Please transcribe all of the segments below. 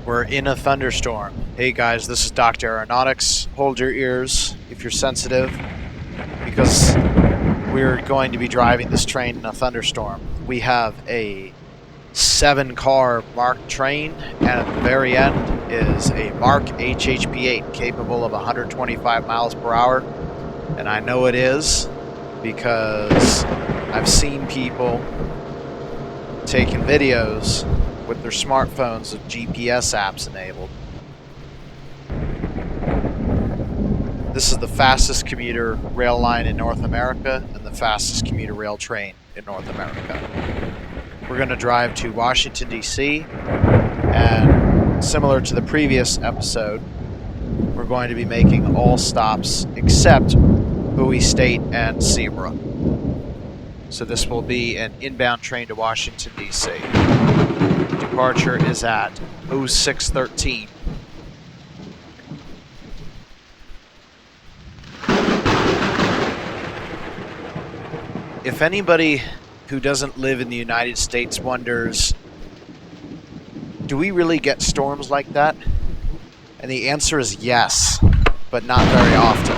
We're in a thunderstorm. Hey guys, this is Dr. Aeronautics. Hold your ears if you're sensitive, because we're going to be driving this train in a thunderstorm. We have a 7-car MARC train, and at the very end is a MARC HHP-8 capable of 125 miles per hour. And I know it is because I've seen people taking videos with their smartphones with GPS apps enabled. This is the fastest commuter rail line in North America and the fastest commuter rail train in North America. We're going to drive to Washington, D.C., and similar to the previous episode, we're going to be making all stops except Bowie State and Seabrook. So this will be an inbound train to Washington, D.C. Departure is at 0613. If anybody who doesn't live in the United States wonders, do we really get storms like that? And the answer is yes, but not very often.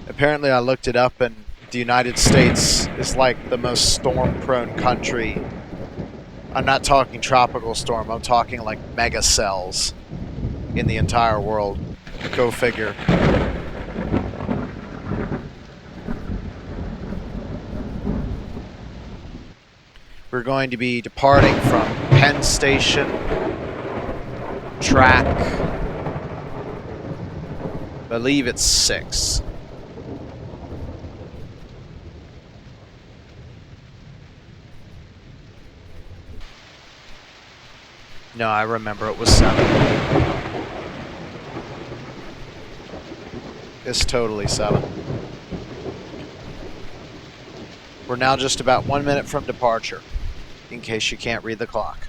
Apparently I looked it up, and the United States is like the most storm-prone country. I'm not talking tropical storm, I'm talking like mega cells in the entire world. Go figure. We're going to be departing from Penn Station, track, I believe it's 6. No, I remember it was 7. It's totally 7. We're now just about 1 minute from departure, in case you can't read the clock.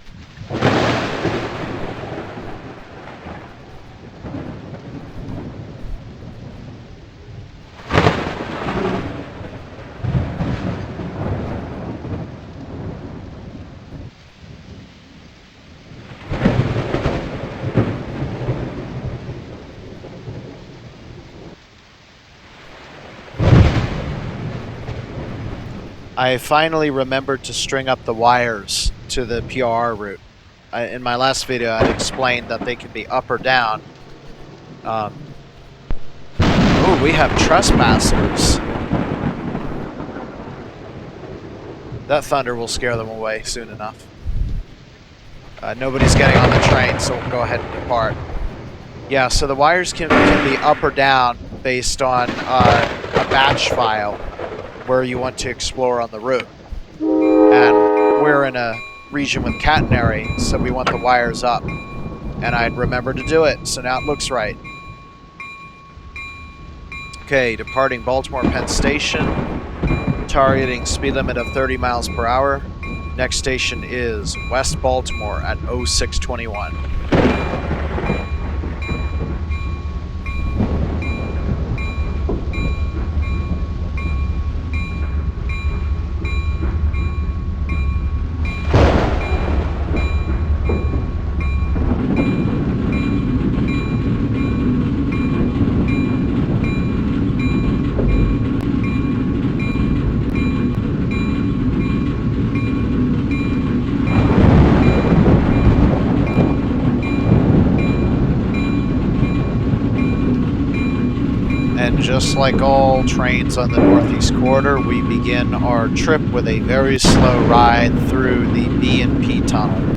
I finally remembered to string up the wires to the PRR route. In my last video, I explained that they can be up or down. Oh, we have trespassers. That thunder will scare them away soon enough. Nobody's getting on the train, so we'll go ahead and depart. Yeah, so the wires can be up or down based on a batch file where you want to explore on the route. And we're in a region with catenary, so we want the wires up. And I'd remember to do it, so now it looks right. Okay, departing Baltimore Penn Station, targeting speed limit of 30 miles per hour. Next station is West Baltimore at 0621. Just like all trains on the Northeast Corridor, we begin our trip with a very slow ride through the B&P tunnel.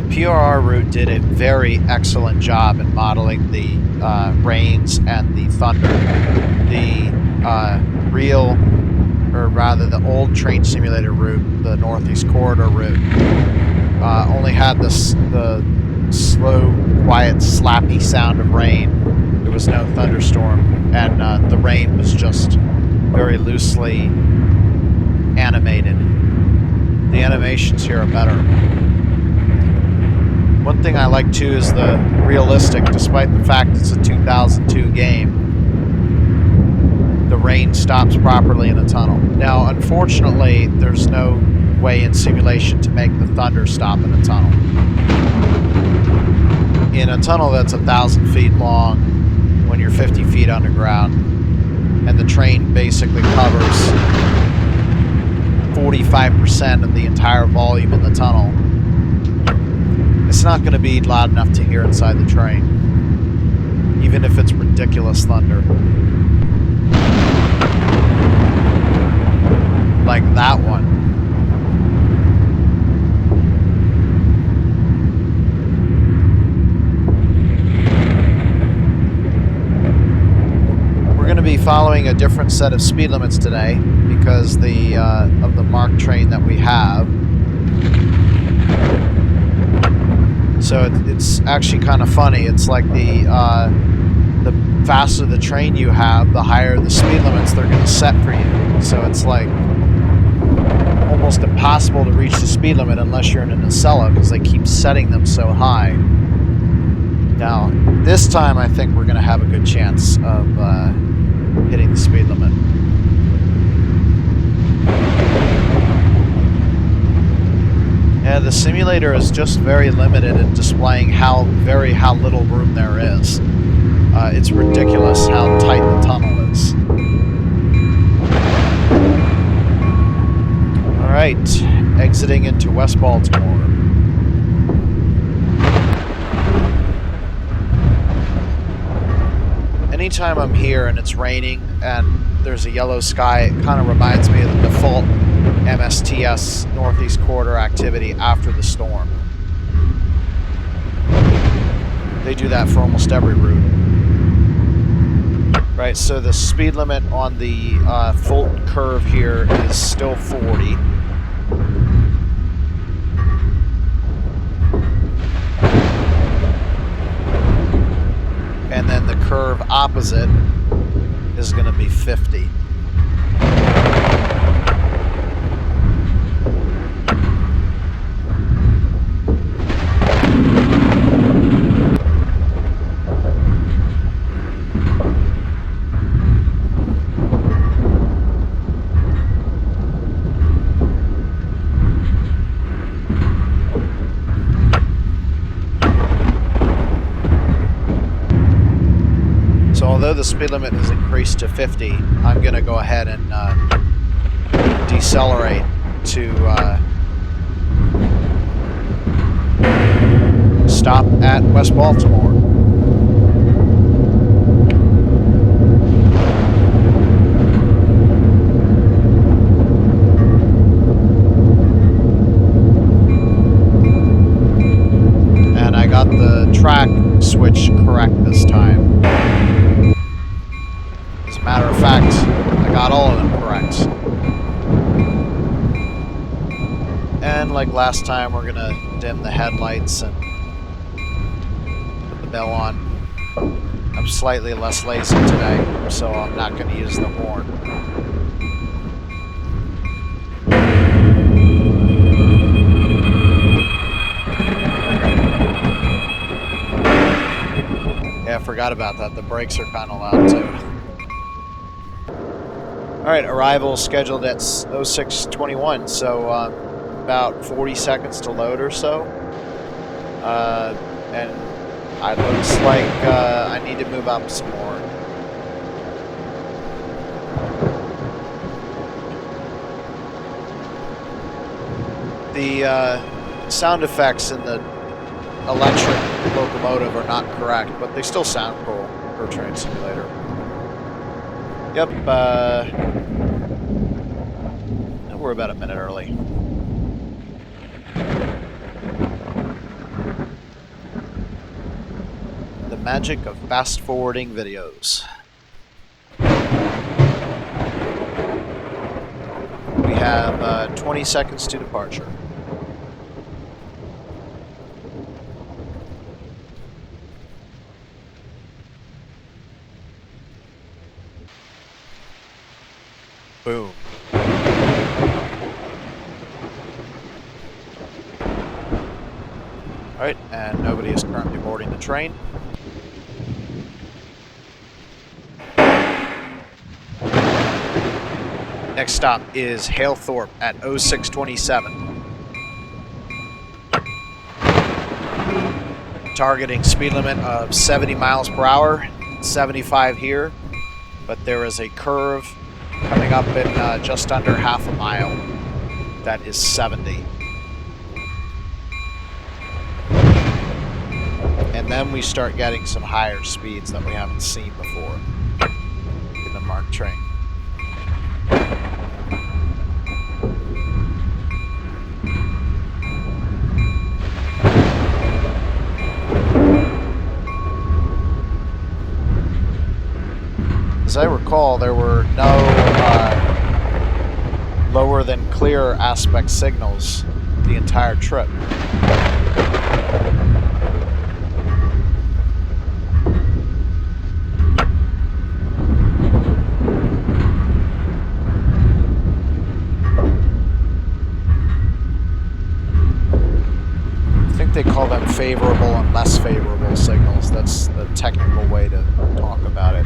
PRR route did a very excellent job in modeling the rains and the thunder. The real, or rather the old train simulator route, the Northeast Corridor route, only had the slow, quiet, slappy sound of rain. It was no thunderstorm, and the rain was just very loosely animated. The animations here are better. One thing I like too is the realistic, despite the fact it's a 2002 game, the rain stops properly in a tunnel. Now, unfortunately, there's no way in simulation to make the thunder stop in a tunnel. In a tunnel that's 1,000 feet long, when you're 50 feet underground, and the train basically covers 45% of the entire volume in the tunnel, it's not going to be loud enough to hear inside the train, even if it's ridiculous thunder. Like that one. We're going to be following a different set of speed limits today because of the MARC train that we have. So it's actually kind of funny. It's like the faster the train you have, the higher the speed limits they're going to set for you. So it's like almost impossible to reach the speed limit unless you're in a nacella because they keep setting them so high. Now, this time I think we're going to have a good chance of hitting the speed limit. Yeah, the simulator is just very limited in displaying how little room there is. It's ridiculous how tight the tunnel is. Alright, exiting into West Baltimore. Anytime I'm here and it's raining and there's a yellow sky, it kind of reminds me of the default MSTS Northeast Corridor activity after the storm. They do that for almost every route. Right, so the speed limit on the Fulton curve here is still 40. And then the curve opposite is going to be 50. Although the speed limit has increased to 50, I'm going to go ahead and decelerate to stop at West Baltimore. And I got the track switch correct this time. Matter of fact, I got all of them correct. And like last time, we're gonna dim the headlights and put the bell on. I'm slightly less lazy today, so I'm not gonna use the horn. Yeah, I forgot about that. The brakes are kind of loud too. Alright, arrival scheduled at 06:21, so about 40 seconds to load or so. And it looks like I need to move up some more. The sound effects in the electric locomotive are not correct, but they still sound cool for a train simulator. Yep, we're about a minute early. The magic of fast forwarding videos. We have 20 seconds to departure. Boom. Alright, and nobody is currently boarding the train. Next stop is Halethorpe at 0627. Targeting speed limit of 70 miles per hour, 75 here, but there is a curve coming up in just under half a mile. That is 70. And then we start getting some higher speeds that we haven't seen before in the MARC train. As I recall, there were no lower than clear aspect signals the entire trip. I think they call them favorable and less favorable signals. That's the technical way to talk about it.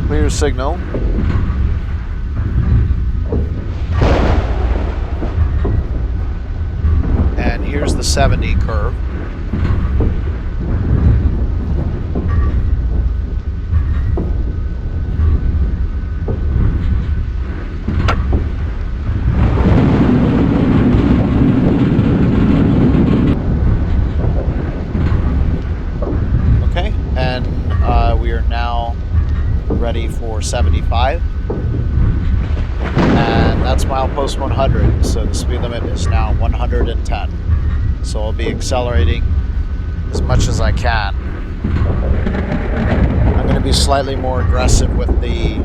Clear signal. And here's the 70 curve. Okay, and we are now ready for 75, and that's milepost 100, so the speed limit is now 110. So I'll be accelerating as much as I can. I'm going to be slightly more aggressive with the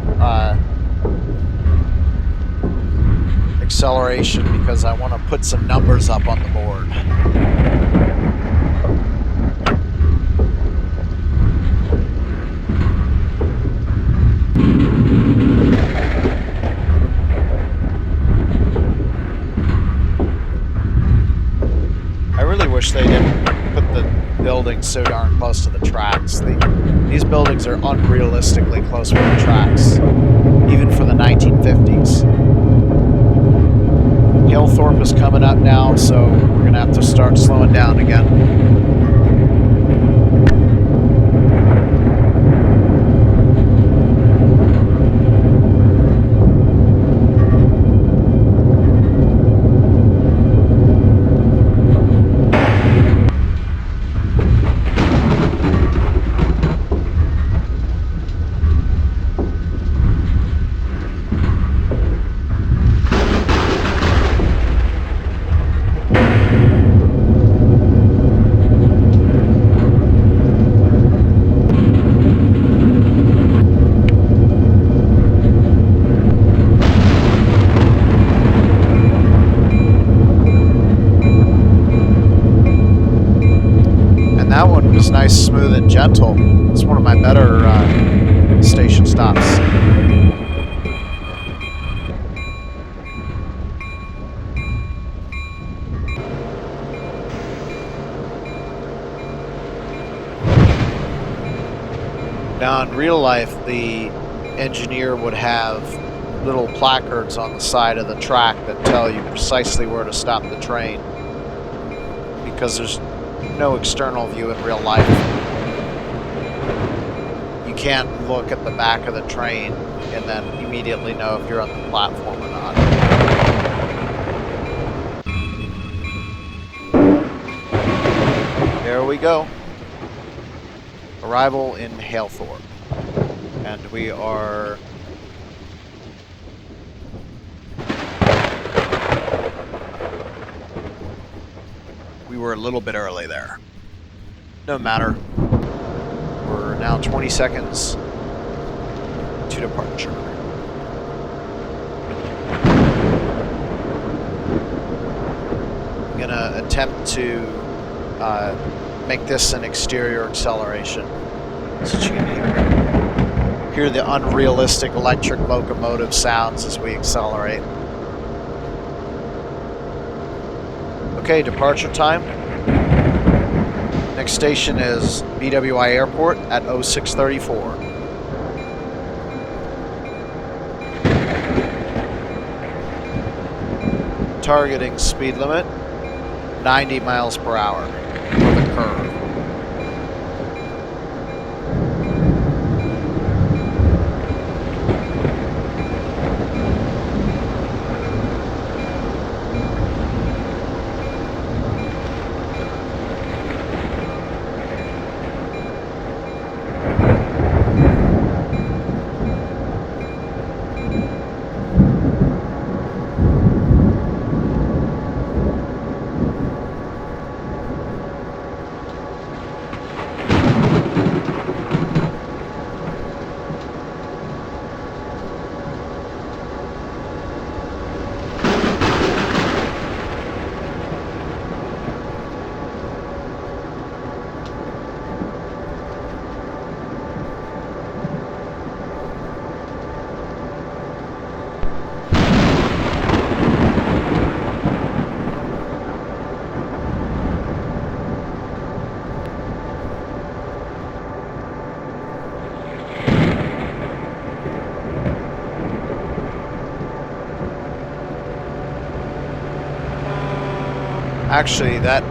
acceleration because I want to put some numbers up on the board. Wish they didn't put the buildings so darn close to the tracks. These buildings are unrealistically close to the tracks, even for the 1950s. Halethorpe is coming up now, so we're going to have to start slowing down again. That one was nice, smooth, and gentle. It's one of my better station stops. Now, in real life, the engineer would have little placards on the side of the track that tell you precisely where to stop the train, because there's no external view in real life. You can't look at the back of the train and then immediately know if you're on the platform or not. There we go. Arrival in Halethorpe. And we are were a little bit early there. No matter. We're now 20 seconds to departure. I'm gonna attempt to make this an exterior acceleration. So you can hear the unrealistic electric locomotive sounds as we accelerate. Okay, departure time. Next station is BWI Airport at 0634. Targeting speed limit 90 miles per hour for the curve. Actually, that,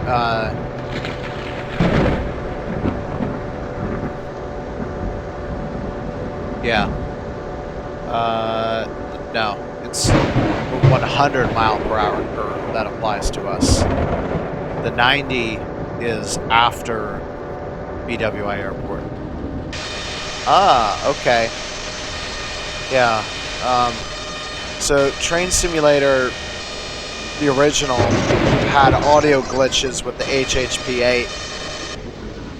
yeah. No, it's 100 mile per hour curve that applies to us. The 90 is after BWI Airport. Ah, okay. Yeah. So, Train Simulator, the original, had audio glitches with the HHP-8.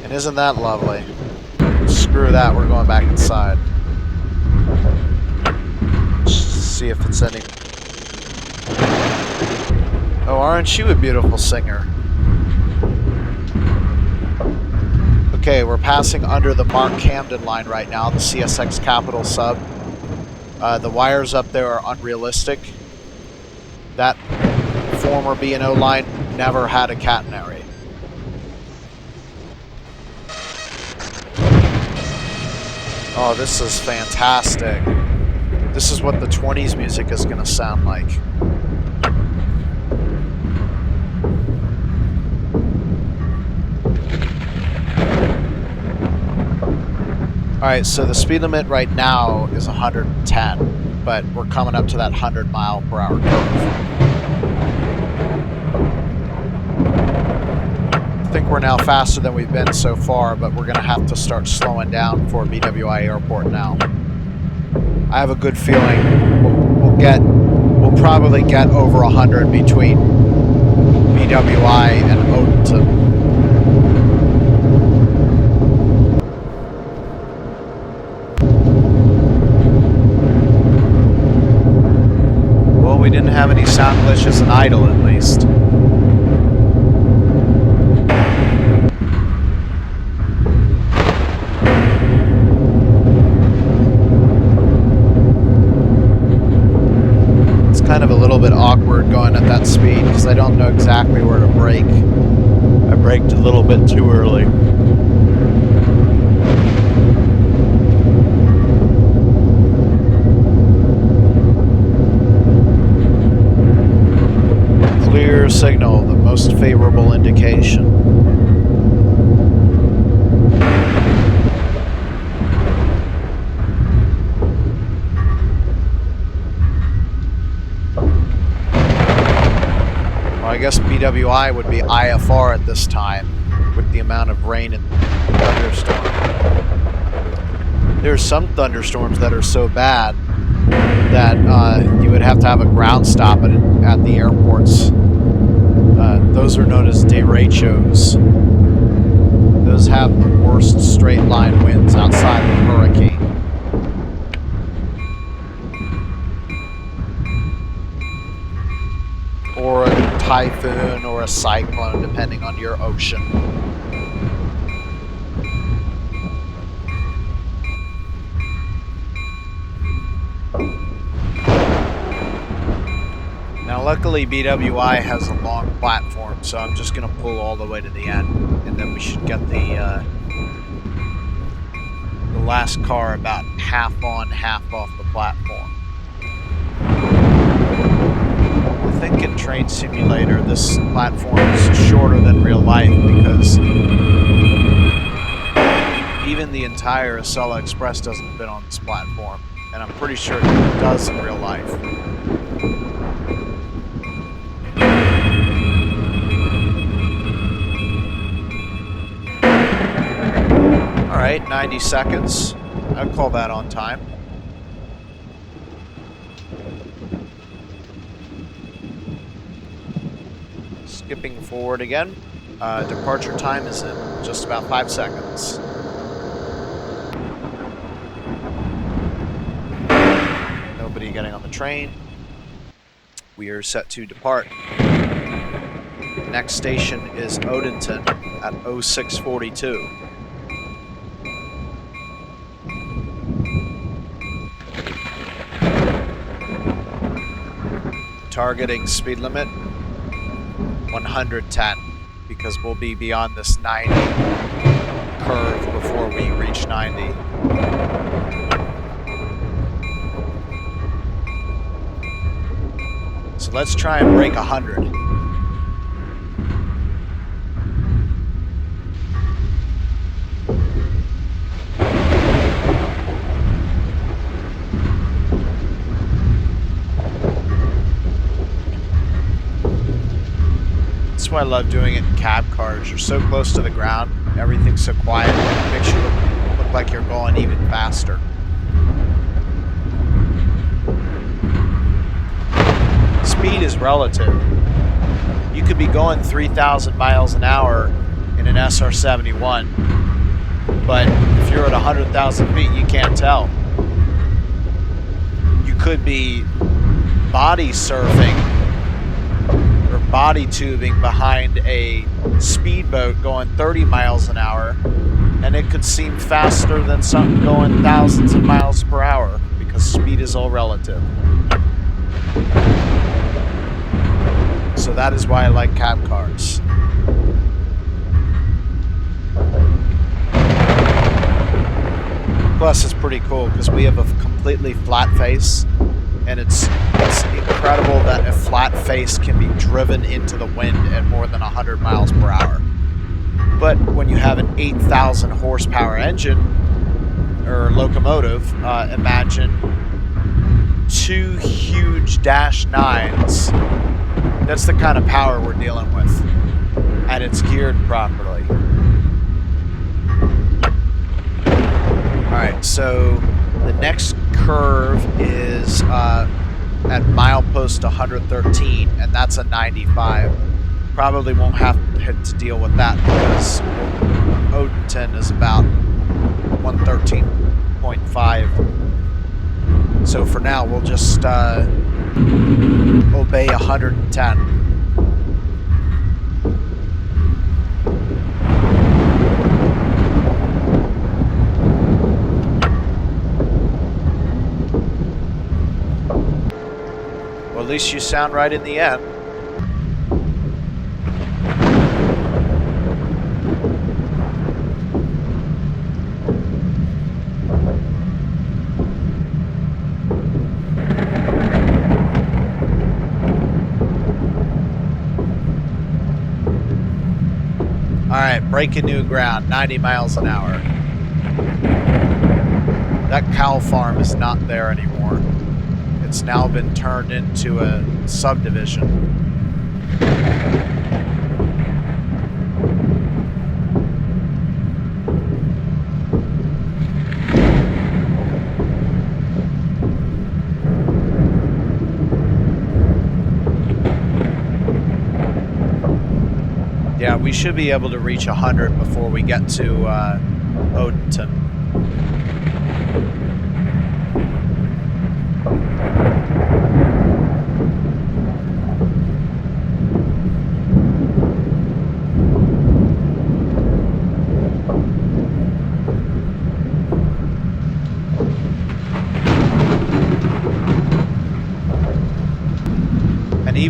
And isn't that lovely? Screw that, we're going back inside. See if it's any... Oh, aren't you a beautiful singer? Okay, we're passing under the MARC Camden line right now, the CSX Capital sub. The wires up there are unrealistic. That former B&O line never had a catenary. Oh, this is fantastic. This is what the 20s music is going to sound like. Alright, so the speed limit right now is 110, but we're coming up to that 100 mile per hour curve. I think we're now faster than we've been so far, but we're going to have to start slowing down for BWI Airport now. I have a good feeling we'll probably get over 100 between BWI and Odenton. Well, we didn't have any sound glitches in idle, at least. Kind of a little bit awkward going at that speed because I don't know exactly where to brake. I braked a little bit too early. Clear signal, the most favorable indication. I guess BWI would be IFR at this time with the amount of rain and thunderstorm. There's some thunderstorms that are so bad that you would have to have a ground stop at the airports. Those are known as derechos. Those have the worst straight line winds outside of a hurricane. Or a typhoon or a cyclone, depending on your ocean. Now luckily BWI has a long platform, so I'm just going to pull all the way to the end, and then we should get the last car about half on, half off the platform. I think in Train Simulator this platform is shorter than real life because even the entire Acela Express doesn't fit on this platform, and I'm pretty sure it does in real life. Alright, 90 seconds. I'd call that on time. Skipping forward again. Departure time is in just about 5 seconds. Nobody getting on the train. We are set to depart. Next station is Odenton at 0642. Targeting speed limit 110 because we'll be beyond this 90 curve before we reach 90. So let's try and break 100. That's why I love doing it in cab cars. You're so close to the ground, everything's so quiet, it makes you look like you're going even faster. Speed is relative. You could be going 3,000 miles an hour in an SR-71, but if you're at 100,000 feet, you can't tell. You could be body surfing or body tubing behind a speedboat going 30 miles an hour, and it could seem faster than something going thousands of miles per hour because speed is all relative. So that is why I like cab cars. Plus it's pretty cool because we have a completely flat face, and it's incredible that a flat face can be driven into the wind at more than 100 miles per hour. But when you have an 8,000 horsepower engine or locomotive, imagine two huge Dash 9s. That's the kind of power we're dealing with, and it's geared properly. Alright, so the next curve is at milepost 113, and that's a 95. Probably won't have to deal with that because Odenton is about 113.5. So for now, we'll just obey 110. Well, at least you sound right in the end. Alright, breaking new ground, 90 miles an hour. That cow farm is not there anymore. It's now been turned into a subdivision. Yeah, we should be able to reach 100 before we get to Odenton.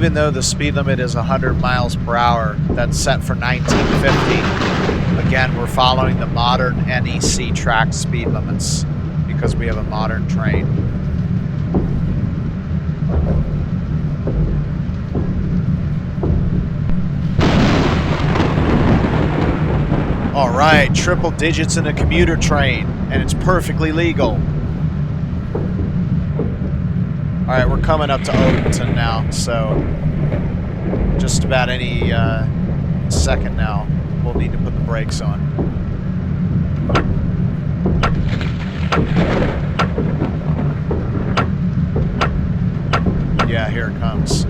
even though the speed limit is 100 miles per hour, that's set for 1950. Again, we're following the modern NEC track speed limits because we have a modern train. All right, triple digits in a commuter train, and it's perfectly legal. All right, we're coming up to Odenton now, so just about any second now, we'll need to put the brakes on. Yeah, here it comes.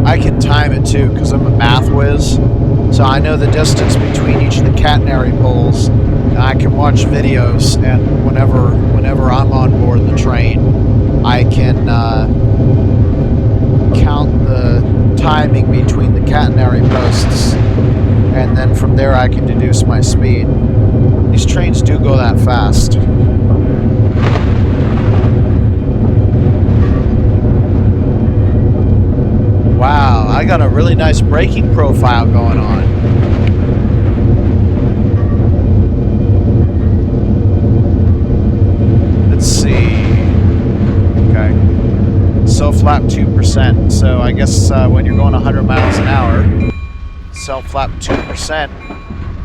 I can time it too because I'm a math whiz, so I know the distance between each of the catenary poles, and I can watch videos, and whenever I'm on board the train, I can count the timing between the catenary posts, and then from there I can deduce my speed. These trains do go that fast. Wow, I got a really nice braking profile going on. Let's see. Okay. Self-flap 2%. So I guess when you're going 100 miles an hour, self-flap 2%,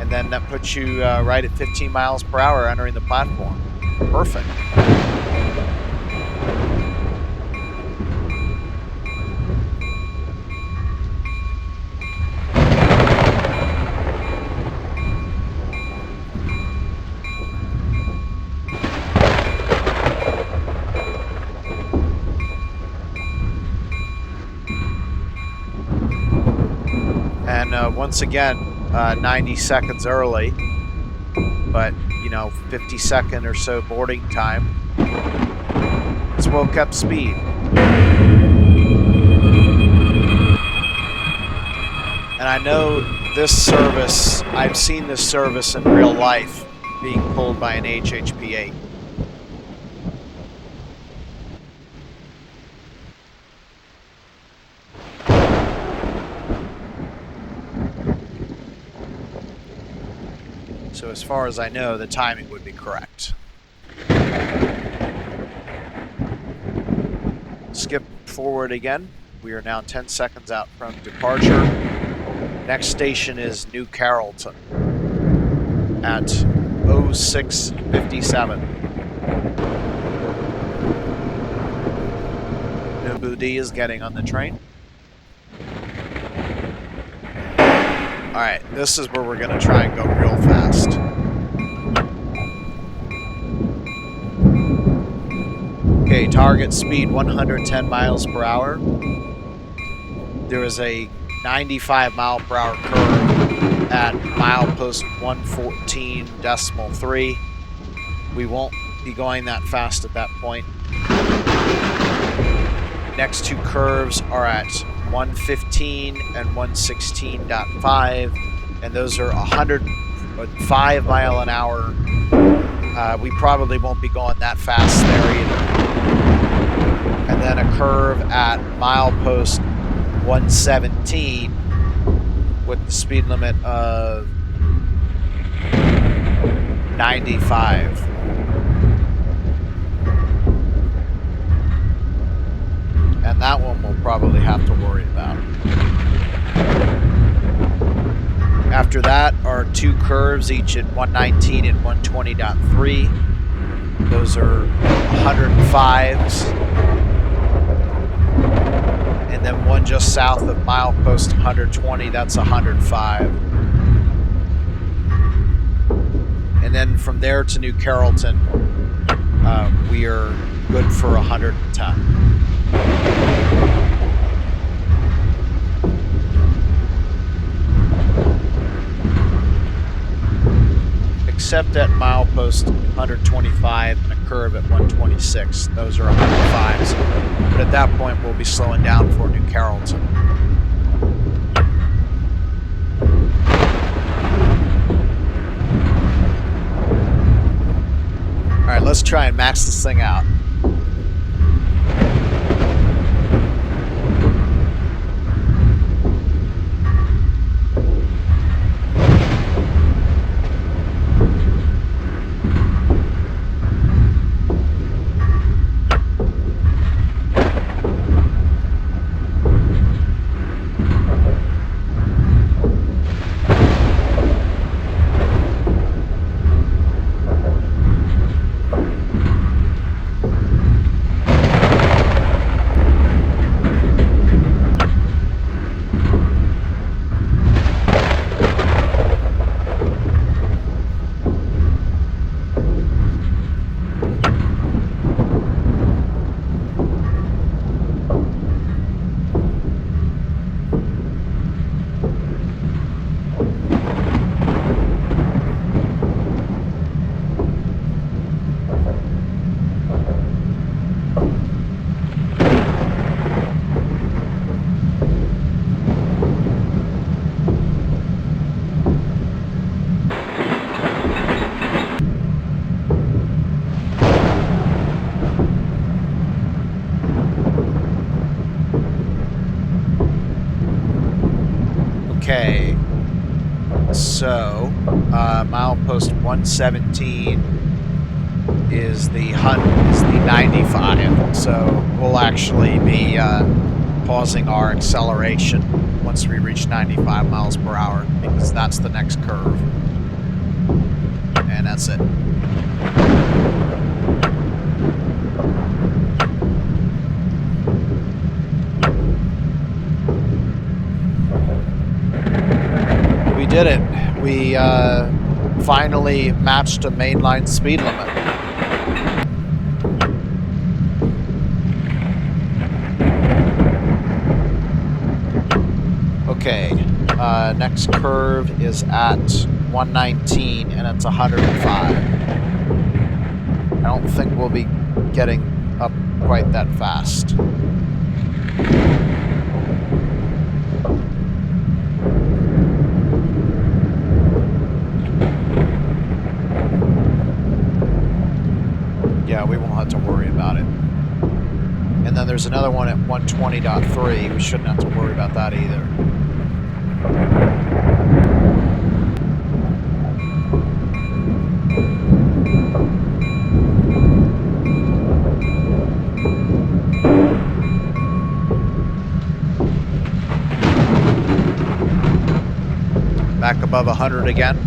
and then that puts you right at 15 miles per hour entering the platform. Perfect. Once again, 90 seconds early, but 50-second or so boarding time. It's well kept speed. And I know this service, I've seen this service in real life being pulled by an HHP-8. So as far as I know, the timing would be correct. Skip forward again. We are now 10 seconds out from departure. Next station is New Carrollton at 06:57. Nobody is getting on the train. Alright, this is where we're going to try and go real fast. Okay, target speed 110 miles per hour. There is a 95 mile per hour curve at milepost 114.3. We won't be going that fast at that point. Next two curves are at 115 and 116.5, and those are 105 mile an hour. We probably won't be going that fast there either. And then a curve at milepost 117 with the speed limit of 95. And that one we'll probably have to worry about. After that are two curves, each at 119 and 120.3. Those are 105s. And then one just south of milepost 120, that's 105. And then from there to New Carrollton, we are good for 110. except at milepost 125 and a curve at 126. Those are 105s. But at that point, we'll be slowing down for New Carrollton. All right, let's try and max this thing out. Okay, so milepost 117 is the 95. So we'll actually be pausing our acceleration once we reach 95 miles per hour because that's the next curve, and that's it. We did it. We finally matched a mainline speed limit. Okay, next curve is at 119 and it's 105. I don't think we'll be getting up quite that fast. Yeah, we won't have to worry about it. And then there's another one at 120.3. We shouldn't have to worry about that either. Back above 100 again.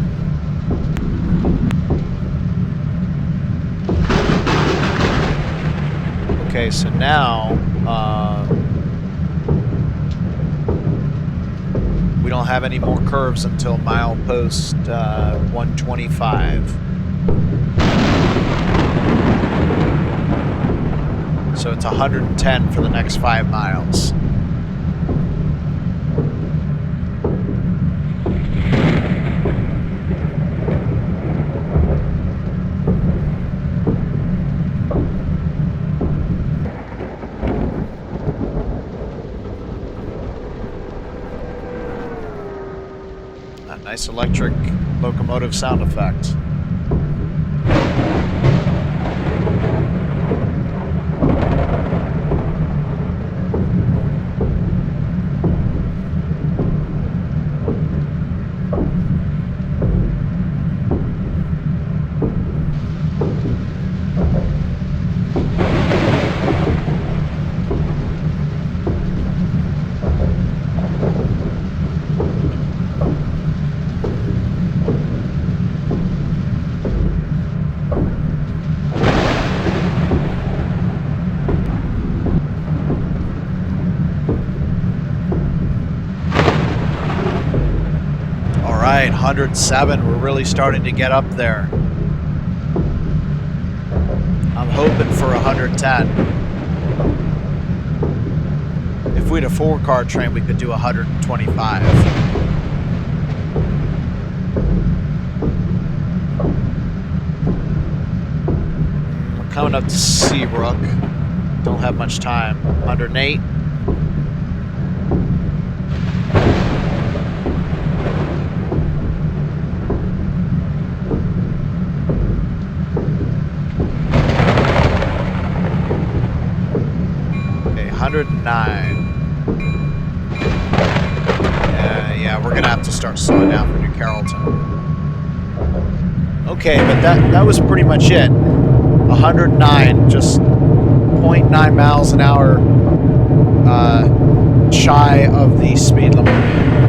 Okay, so now we don't have any more curves until milepost 125. So it's 110 for the next 5 miles. Nice electric locomotive sound effect. Right, 107. We're really starting to get up there. I'm hoping for 110. If we had a 4-car train, we could do 125. coming up to Seabrook. Don't have much time. 108. Okay, 109. Yeah, we're gonna have to start slowing down for New Carrollton. Okay, but that was pretty much it. 109, just 0.9 miles an hour shy of the speed limit.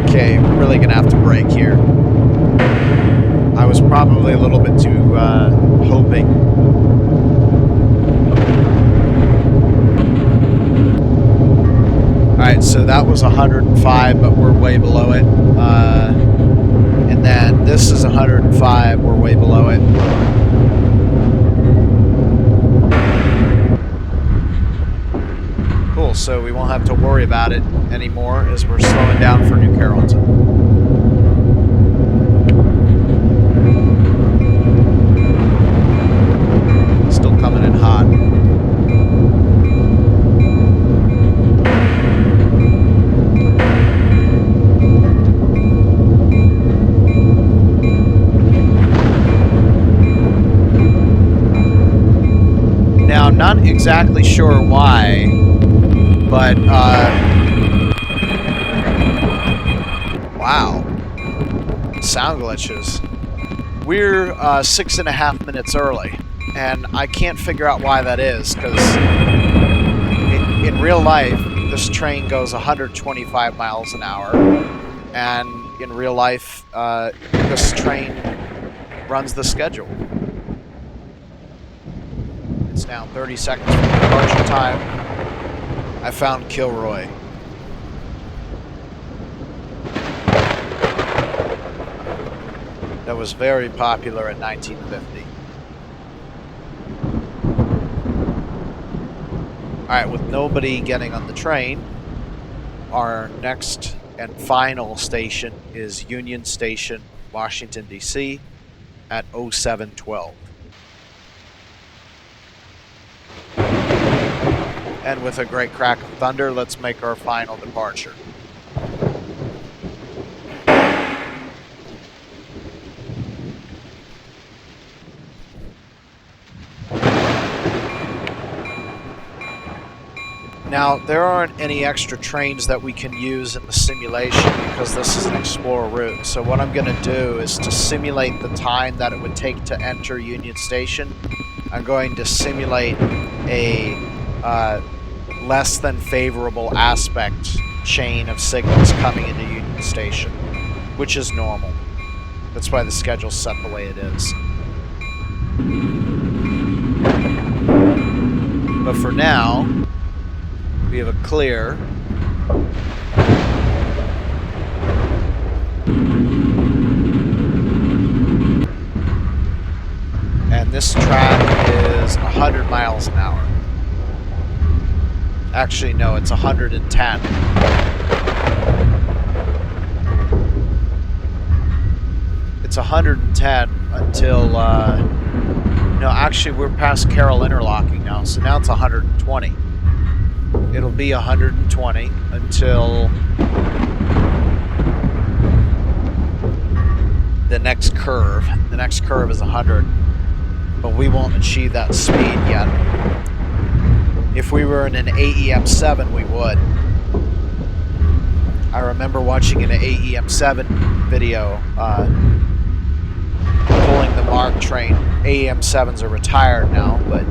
Okay, we're really gonna have to brake here. I was probably a little bit too hoping. Alright, so that was 105, but we're way below it. And then this is 105, we're way below it. Cool, so we won't have to worry about it anymore as we're slowing down for New Carrollton. Still coming in hot. Now, not exactly sure why, but, wow, sound glitches. We're 6.5 minutes early, and I can't figure out why that is, because in real life, this train goes 125 miles an hour, and in real life, this train runs the schedule. It's now 30 seconds from departure time. I found Kilroy. That was very popular in 1950. Alright, with nobody getting on the train, our next and final station is Union Station, Washington, D.C. at 0712. And with a great crack of thunder, let's make our final departure. Now, there aren't any extra trains that we can use in the simulation because this is an Explorer route. So what I'm going to do is to simulate the time that it would take to enter Union Station. I'm going to simulate a less than favorable aspect chain of signals coming into Union Station, which is normal. That's why the schedule's set the way it is. But for now, we have a clear. And this track is 100 miles an hour. Actually, no, it's 110. It's 110 until, no, actually, we're past Carroll interlocking now, so now it's 120. It'll be 120 until the next curve. The next curve is 100, but we won't achieve that speed yet. If we were in an AEM7, we would. I remember watching an AEM7 video pulling the MARC train. AEM7s are retired now, but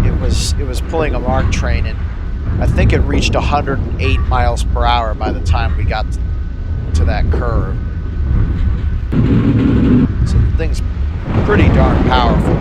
it was pulling a MARC train, and I think it reached 108 miles per hour by the time we got to that curve. So the thing's pretty darn powerful.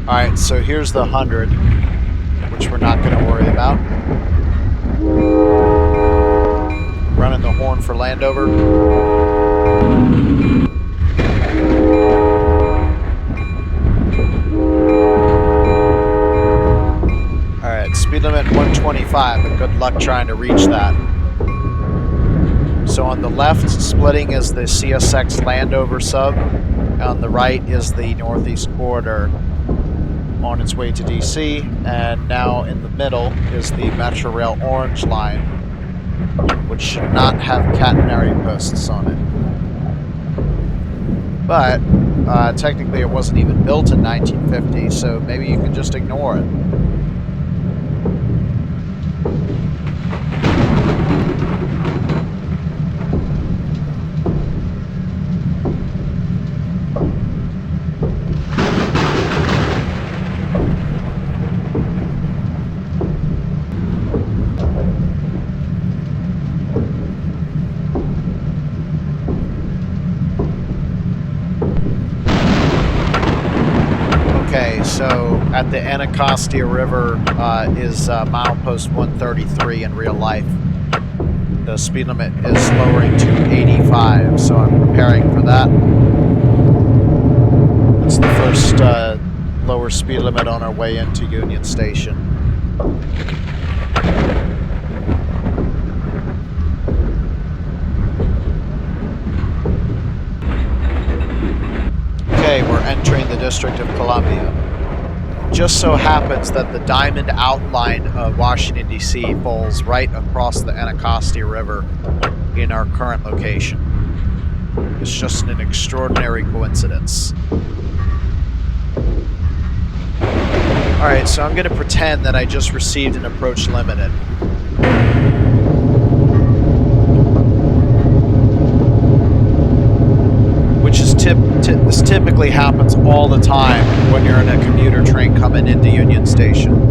Alright, so here's the 100. which we're not going to worry about. Running the horn for Landover. Alright, speed limit 125, but good luck trying to reach that. So on the left, splitting is the CSX Landover sub. On the right is the Northeast Corridor on its way to DC. And now in the middle is the Metro Rail Orange Line, which should not have catenary posts on it. But technically it wasn't even built in 1950, so maybe you can just ignore it. So at the Anacostia River is milepost 133 in real life. The speed limit is lowering to 85, so I'm preparing for that. It's the first lower speed limit on our way into Union Station. Okay, we're entering the District of Columbia. Just so happens that the diamond outline of Washington, D.C. falls right across the Anacostia River in our current location. It's just an extraordinary coincidence. Alright, so I'm going to pretend that I just received an approach limited. Which is this typically happens all the time when you're in a commuter train coming into Union Station.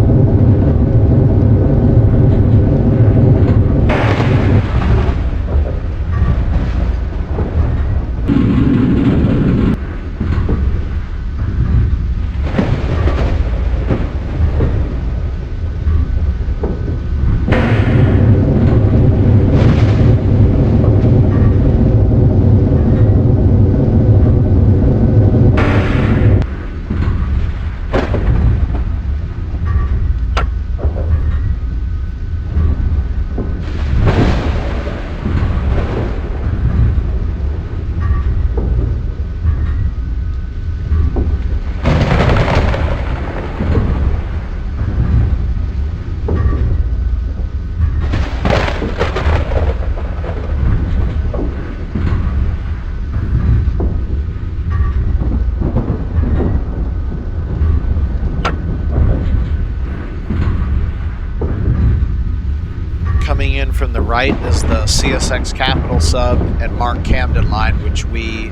From the right is the CSX Capital sub and MARC Camden line, which we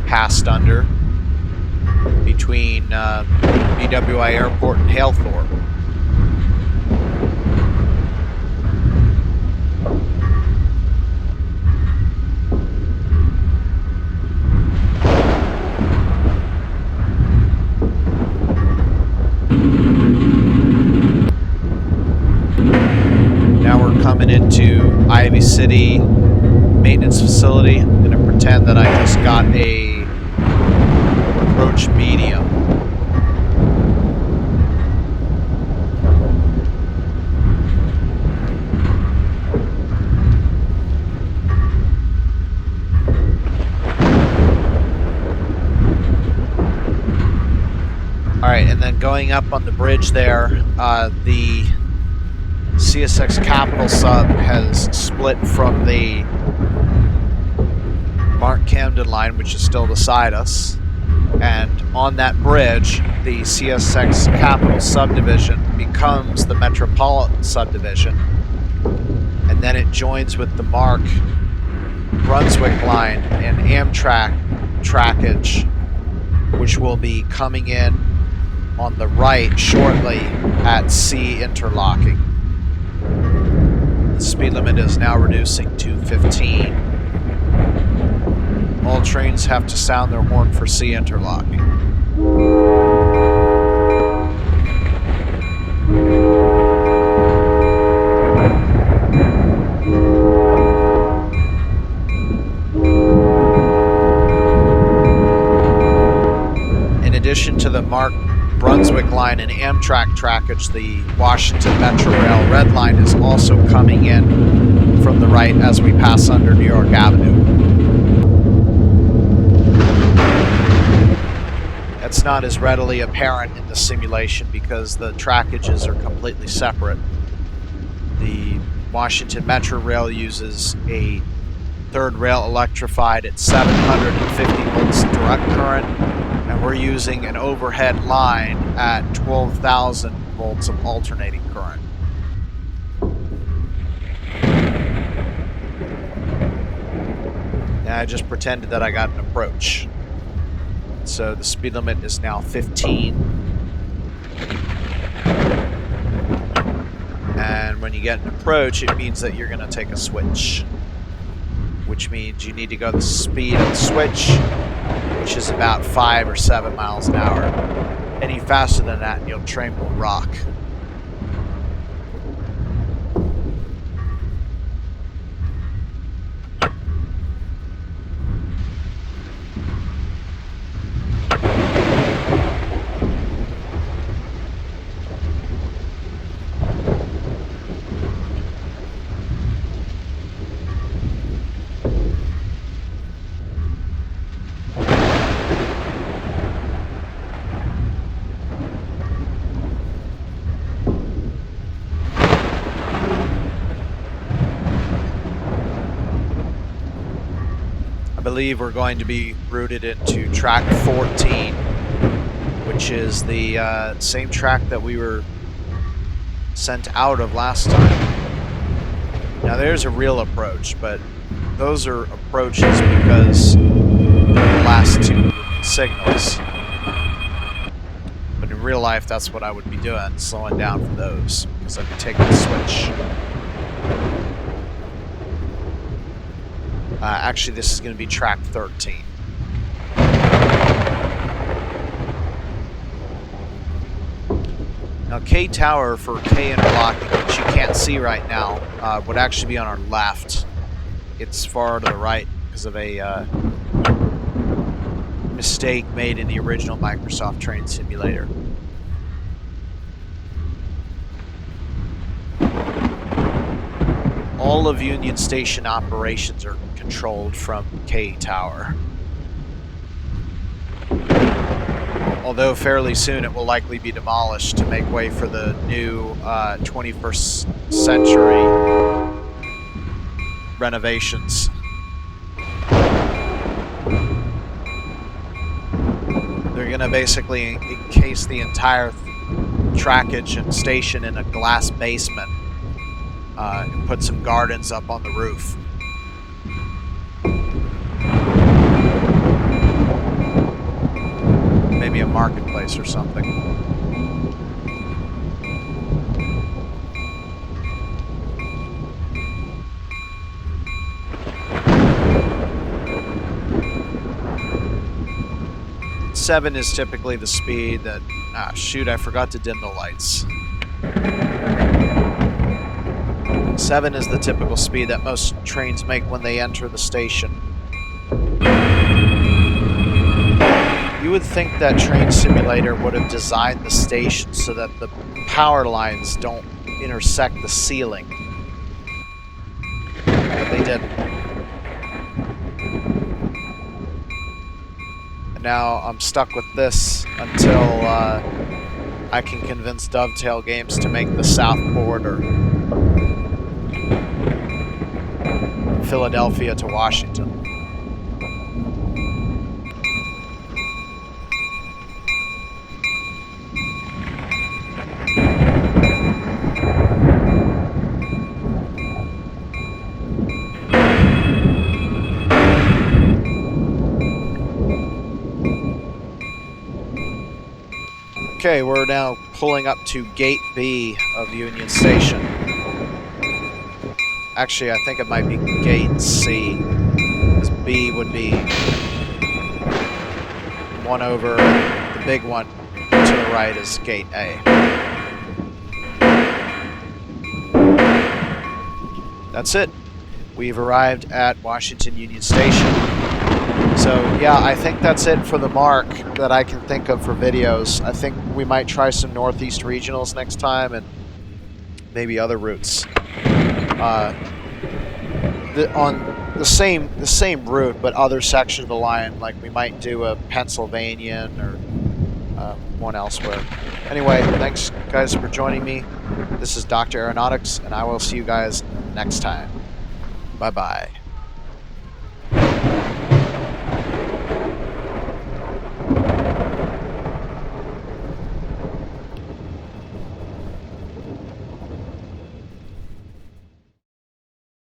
passed under between BWI Airport and Halethorpe. Coming into Ivy City maintenance facility. I'm going to pretend that I just got a approach medium. Alright, and then going up on the bridge there, the CSX Capital sub has split from the MARC Camden line, which is still beside us. And on that bridge, the CSX Capital subdivision becomes the Metropolitan subdivision. And then it joins with the MARC Brunswick line and Amtrak trackage, which will be coming in on the right shortly at C interlocking. The speed limit is now reducing to 15. All trains have to sound their horn for C interlocking. to the MARC Brunswick line and Amtrak trackage, the Washington Metro Rail red line is also coming in from the right as we pass under New York Avenue. That's not as readily apparent in the simulation because the trackages are completely separate. The Washington Metro Rail uses a third rail electrified at 750 volts direct current, and we're using an overhead line at 12,000 volts of alternating current. And I just pretended that I got an approach. So the speed limit is now 15. And when you get an approach, it means that you're going to take a switch, which means you need to go the speed of the switch, which is about 5 or 7 miles an hour. Any faster than that, and your train will rock. I believe we're going to be routed into track 14, which is the same track that we were sent out of last time. Now there's a real approach, but those are approaches because they're the last two signals. But in real life, that's what I would be doing, slowing down for those, because I'd be taking the switch. Actually, this is going to be track 13. Now, K Tower for K interlocking, which you can't see right now, would actually be on our left. It's far to the right because of a mistake made in the original Microsoft train simulator. All of Union Station operations are controlled from K Tower. Although fairly soon it will likely be demolished to make way for the new 21st century renovations. They're going to basically encase the entire trackage and station in a glass basement. And put some gardens up on the roof. Maybe a marketplace or something. Seven is typically the speed that... shoot, I forgot to dim the lights. 7 is the typical speed that most trains make when they enter the station. You would think that Train Simulator would have designed the station so that the power lines don't intersect the ceiling. But they didn't. And now I'm stuck with this until I can convince Dovetail Games to make the South Corridor. Philadelphia to Washington. Okay, we're now pulling up to Gate B of Union Station. Actually, I think it might be Gate C, because B would be one over the big one to the right is Gate A. That's it. We've arrived at Washington Union Station. So yeah, I think that's it for the MARC that I can think of for videos. I think we might try some Northeast regionals next time and maybe other routes. On the same route, but other section of the line, like we might do a Pennsylvanian or one elsewhere. Anyway, thanks guys for joining me. This is Dr. Aeronautics, and I will see you guys next time. Bye-bye.